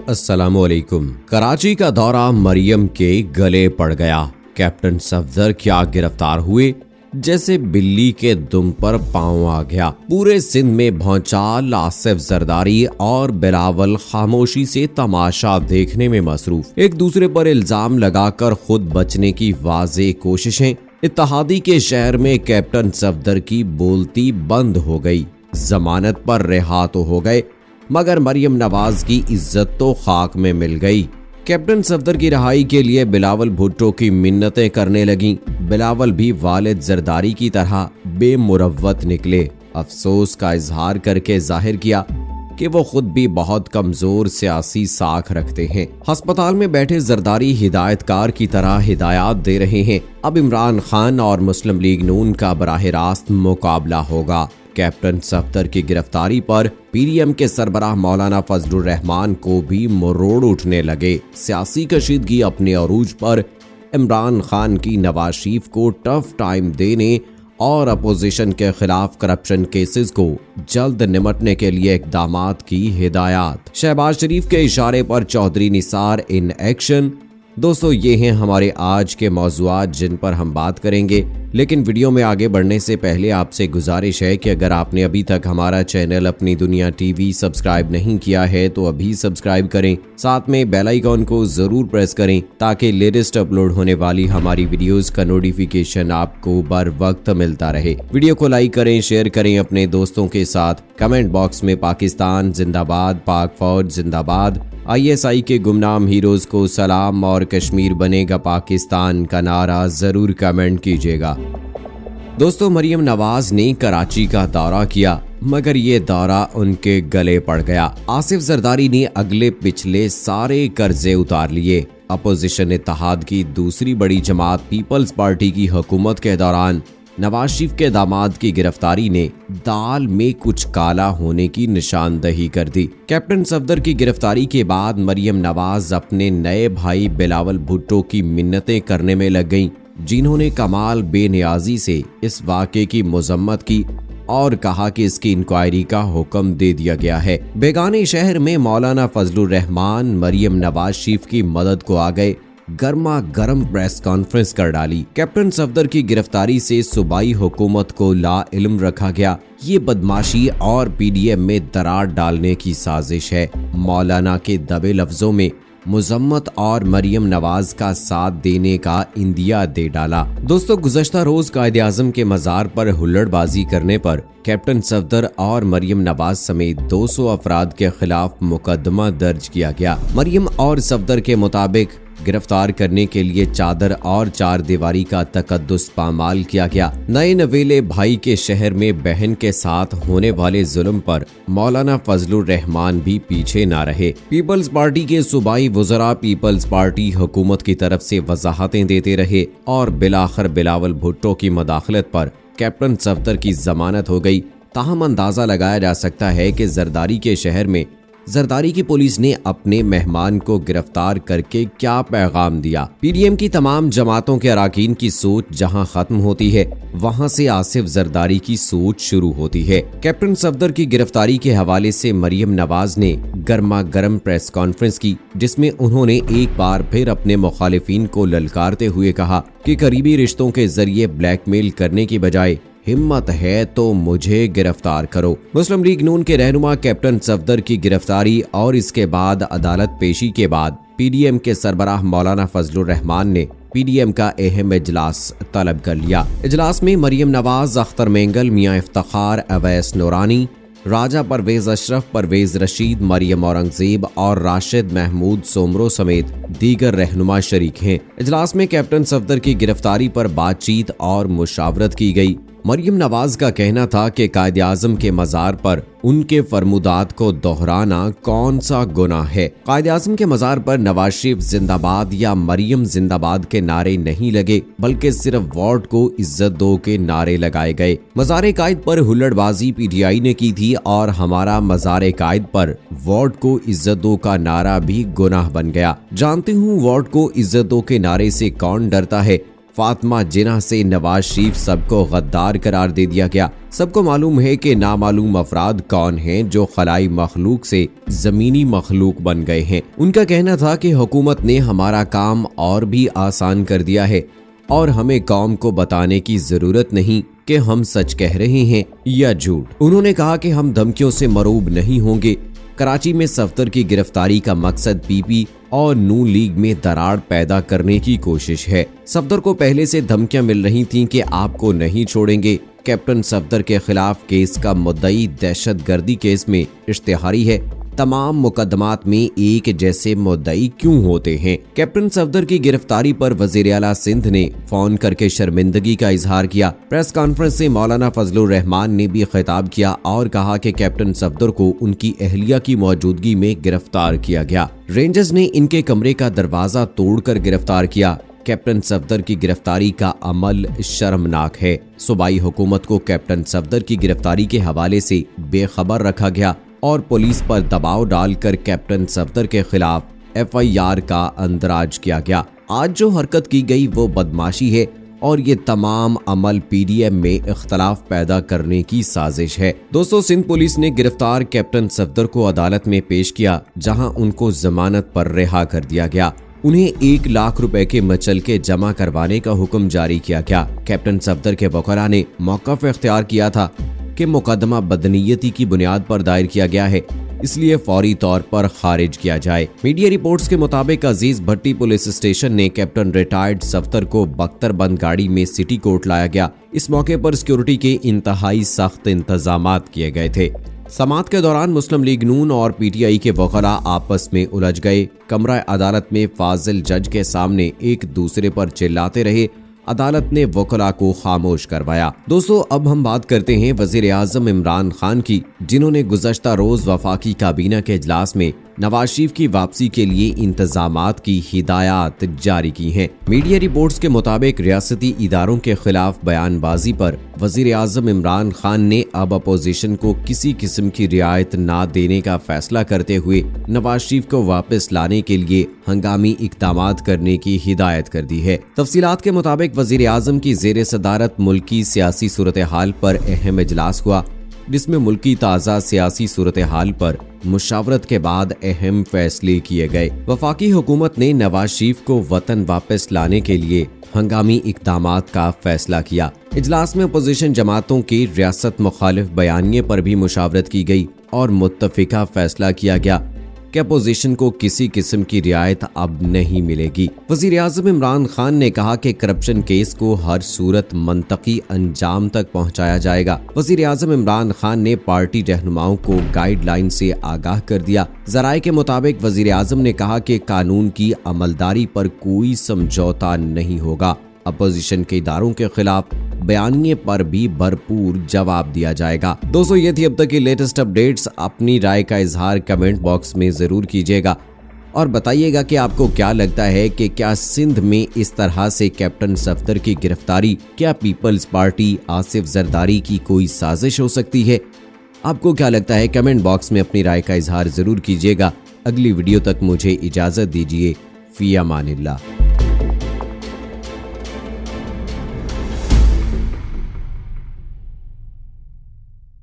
अस्सलामुअलैकुम। कराची का दौरा मरियम के गले पड़ गया। कैप्टन सफदर क्या गिरफ्तार हुए, जैसे बिल्ली के दुम पर पांव आ गया। पूरे सिंध में भौचाल। आसिफ जरदारी और बिलावल खामोशी से तमाशा देखने में मसरूफ। एक दूसरे पर इल्जाम लगाकर खुद बचने की वाज़ेह कोशिशें। इत्तेहादी के शहर में कैप्टन सफदर की बोलती बंद हो गई। जमानत पर रिहा तो हो गए, मगर मरियम नवाज की इज्जत तो खाक में मिल गई। कैप्टन सफदर की रहाई के लिए बिलावल भुट्टो की मिन्नतें करने लगी। बिलावल भी वालिद जरदारी की तरह बेमुरव्वत निकले। अफसोस का इजहार करके जाहिर किया कि वो खुद भी बहुत कमजोर सियासी साख रखते हैं। अस्पताल में बैठे जरदारी हिदायतकार की तरह हिदायत दे रहे हैं। अब इमरान खान और मुस्लिम लीग नून का बराह रास्त मुकाबला होगा। कैप्टन सफदर की गिरफ्तारी पर पीडीएम के सरबराह मौलाना फजलुर रहमान को भी मरोड़ उठने लगे। सियासी कशीदगी अपने अरूज पर। इमरान खान की नवाज शरीफ को टफ टाइम देने और अपोजिशन के खिलाफ करप्शन केसेस को जल्द निमटने के लिए इक़दामात की हिदायत। शहबाज शरीफ के इशारे पर चौधरी निसार इन एक्शन। दोस्तों, ये हैं हमारे आज के मौज़ूआत जिन पर हम बात करेंगे, लेकिन वीडियो में आगे बढ़ने से पहले आपसे गुजारिश है कि अगर आपने अभी तक हमारा चैनल अपनी दुनिया टीवी सब्सक्राइब नहीं किया है तो अभी सब्सक्राइब करें। साथ में बेल आइकॉन को जरूर प्रेस करें ताकि लेटेस्ट अपलोड होने वाली हमारी वीडियोस का नोटिफिकेशन आपको बर वक्त मिलता रहे। वीडियो को लाइक करें, शेयर करें अपने दोस्तों के साथ। कमेंट बॉक्स में पाकिस्तान जिंदाबाद, पाक फौज जिंदाबाद, ISI के गुमनाम हीरोज को सलाम और कश्मीर बनेगा पाकिस्तान का नारा जरूर कमेंट कीजिएगा। दोस्तों, मरियम नवाज ने कराची का दौरा किया, मगर ये दौरा उनके गले पड़ गया। आसिफ जरदारी ने अगले पिछले सारे कर्जे उतार लिए। अपोजिशन इत्तेहाद की दूसरी बड़ी जमात पीपल्स पार्टी की हुकूमत के दौरान नवाज शरीफ के दामाद की गिरफ्तारी ने दाल में कुछ काला होने की निशानदही कर दी। कैप्टन सफदर की गिरफ्तारी के बाद मरियम नवाज अपने नए भाई बिलावल भुट्टो की मिन्नतें करने में लग गईं, जिन्होंने कमाल बेनियाजी से इस वाक़े की मजम्मत की और कहा कि इसकी इंक्वायरी का हुक्म दे दिया गया है। बेगाने शहर में मौलाना फजलुर रहमान मरियम नवाज शरीफ की मदद को आ गए। गर्मा गर्म प्रेस कॉन्फ्रेंस कर डाली। कैप्टन सफदर की गिरफ्तारी से सूबाई हुकूमत को ला इल्म रखा गया। ये बदमाशी और पीडीएम में दरार डालने की साजिश है। मौलाना के दबे लफ्जों में मुजम्मत और मरियम नवाज का साथ देने का इंदिया दे डाला। दोस्तों, गुज़श्ता रोज कायदे आज़म के मज़ार पर हुल्लड़बाजी करने पर कैप्टन सफदर और मरियम नवाज समेत 200 अफराद के खिलाफ मुकदमा दर्ज किया गया। मरियम और सफदर के मुताबिक गिरफ्तार करने के लिए चादर और चार दीवारी का तकद्दुस पामाल किया गया। नए नवेले भाई के शहर में बहन के साथ होने वाले जुल्म पर मौलाना फजलुर रहमान भी पीछे न रहे। पीपल्स पार्टी के सूबाई वज़रा पीपल्स पार्टी हुकूमत की तरफ से वजाहतें देते रहे और बिलाखिर बिलावल भुट्टो की मदाखलत पर कैप्टन सफदर की जमानत हो गई। ताहम अंदाजा लगाया जा सकता है कि जरदारी के शहर में जरदारी की पुलिस ने अपने मेहमान को गिरफ्तार करके क्या पैगाम दिया। पीडीएम की तमाम जमातों के अराकीन की सोच जहां खत्म होती है, वहां से आसिफ जरदारी की सोच शुरू होती है। कैप्टन सफदर की गिरफ्तारी के हवाले से मरियम नवाज ने गर्मा गर्म प्रेस कॉन्फ्रेंस की, जिसमें उन्होंने एक बार फिर अपने मुखालिफिन को ललकारते हुए कहा कि करीबी रिश्तों के जरिए ब्लैकमेल करने की बजाय हिम्मत है तो मुझे गिरफ्तार करो। मुस्लिम लीग नून के रहनुमा कैप्टन सफदर की गिरफ्तारी और इसके बाद अदालत पेशी के बाद पीडीएम के सरबराह मौलाना फजलुर रहमान ने पीडीएम का अहम इजलास तलब कर लिया। इजलास में मरियम नवाज, अख्तर मेंगल, मियां इफ्तिखार, अवैस नूरानी, राजा परवेज अशरफ, परवेज रशीद, मरियम औरंगजेब और राशिद महमूद सोमरो समेत दीगर रहनुमा शरीक हैं। इजलास में कैप्टन सफदर की गिरफ्तारी पर बातचीत और मुशावरत की गई। मरियम नवाज का कहना था कि कायदे आज़म के मज़ार पर उनके फरमुदात को दोहराना कौन सा गुनाह है। कायदे आज़म के मज़ार पर नवाज शरीफ जिंदाबाद या मरियम जिंदाबाद के नारे नहीं लगे, बल्कि सिर्फ वोट को इज्जत दो के नारे लगाए गए। मज़ार कायद पर हुल्लड़बाजी पीटीआई ने की थी और हमारा मज़ार कायद पर वोट को इज्जत दो का नारा भी गुनाह बन गया। जानती हूँ वोट को इज्जत दो के नारे से कौन डरता है। फातिमा जिन्ना से नवाज शरीफ सबको गद्दार करार दे दिया गया। सबको मालूम है कि नामालूम अफराद कौन हैं जो खलाई मखलूक से जमीनी मखलूक बन गए हैं। उनका कहना था कि हुकूमत ने हमारा काम और भी आसान कर दिया है और हमें कौम को बताने की जरूरत नहीं कि हम सच कह रहे हैं या झूठ। उन्होंने कहा कि हम धमकियों से मरूब नहीं होंगे। कराची में सफदर की गिरफ्तारी का मकसद पीपी और नून लीग में दरार पैदा करने की कोशिश है। सफदर को पहले से धमकियां मिल रही थीं कि आपको नहीं छोड़ेंगे। कैप्टन सफदर के खिलाफ केस का मुद्दई दहशतगर्दी केस में इश्तिहारी है। तमाम मुकदमात में एक जैसे मुद्दई क्यों होते हैं? कैप्टन सफदर की गिरफ्तारी पर वजीर आला सिंध ने फोन करके शर्मिंदगी का इजहार किया। प्रेस कॉन्फ्रेंस से मौलाना फजलुर रहमान ने भी खिताब किया और कहा कि कैप्टन सफदर को उनकी अहलिया की मौजूदगी में गिरफ्तार किया गया। रेंजर्स ने इनके कमरे का दरवाजा तोड़कर गिरफ्तार किया। कैप्टन सफदर की गिरफ्तारी का अमल शर्मनाक है। सूबाई हुकूमत को कैप्टन सफदर की गिरफ्तारी के हवाले से बेखबर रखा गया और पुलिस पर दबाव डालकर कैप्टन सफदर के खिलाफ FIR का अंदराज किया गया। आज जो हरकत की गई वो बदमाशी है और ये तमाम अमल PDM में इख्तलाफ पैदा करने की साजिश है। दोस्तों, सिंध पुलिस ने गिरफ्तार कैप्टन सफदर को अदालत में पेश किया, जहां उनको जमानत पर रिहा कर दिया गया। उन्हें 1 लाख रुपए के मचलके जमा करवाने का हुक्म जारी किया गया। कैप्टन सफदर के वकला ने मौक़िफ़ इख्तियार किया था कि मुकदमा बदनीयती की बुनियाद पर दायर किया गया है, इसलिए फौरी तौर पर खारिज किया जाए। मीडिया रिपोर्ट्स के मुताबिक अजीज भट्टी पुलिस स्टेशन ने कैप्टन रिटायर्ड सफदर को बख्तरबंद गाड़ी में सिटी कोर्ट लाया गया। इस मौके पर सिक्योरिटी के इंतहाई सख्त इंतजामात किए गए थे। समाअत के दौरान मुस्लिम लीग नून और PTI के वकला आपस में उलझ गए। कमरा अदालत में फाजिल जज के सामने एक दूसरे पर चिल्लाते रहे। अदालत ने वकला को खामोश करवाया। दोस्तों, अब हम बात करते हैं वजीर आजम इमरान खान की, जिन्होंने गुज़श्ता रोज वफाकी काबीना के इजलास में नवाज शरीफ की वापसी के लिए इंतजामात की हिदायत जारी की हैं। मीडिया रिपोर्ट्स के मुताबिक रियासती इदारों के खिलाफ बयानबाजी पर वजीर आजम इमरान खान ने अब अपोजिशन को किसी किस्म की रियायत ना देने का फैसला करते हुए नवाज शरीफ को वापस लाने के लिए हंगामी इक़दामात करने की हिदायत कर दी है। तफसीलात के मुताबिक वजीर आजम की ज़ेर सदारत मुल्की सियासी सूरत हाल पर अहम इजलास हुआ, जिसमें मुल्की ताज़ा सियासी सूरत हाल पर मुशावरत के बाद अहम फैसले किए गए। वफाकी हुकूमत ने नवाज शरीफ को वतन वापस लाने के लिए हंगामी इक़दामात का फैसला किया। इजलास में अपोजिशन जमातों के रियासत मुखालिफ बयानिए पर भी मुशावरत की गई और मुत्तफिका फैसला किया गया कि अपोजिशन को किसी किस्म की रियायत अब नहीं मिलेगी। वजीर आज़म इमरान खान ने कहा कि करप्शन केस को हर सूरत मंतकी अंजाम तक पहुंचाया जाएगा। वजीर आज़म इमरान खान ने पार्टी रहनुमाओं को गाइडलाइन से आगाह कर दिया। ज़राए के मुताबिक वजीर आज़म ने कहा कि कानून की अमलदारी पर कोई समझौता नहीं होगा। अपोजिशन के इदारों के खिलाफ बयानिए पर भी भरपूर जवाब दिया जाएगा। दोस्तों, ये थी अब तक की लेटेस्ट अपडेट्स। अपनी राय का इजहार कमेंट बॉक्स में जरूर कीजिएगा और बताइएगा कि आपको क्या लगता है कि क्या सिंध में इस तरह से कैप्टन सफदर की गिरफ्तारी क्या पीपल्स पार्टी आसिफ जरदारी की कोई साजिश हो सकती है? आपको क्या लगता है? कमेंट बॉक्स में अपनी राय का इजहार जरूर कीजिएगा। अगली वीडियो तक मुझे इजाजत दीजिए। फी अमानिल्लाह।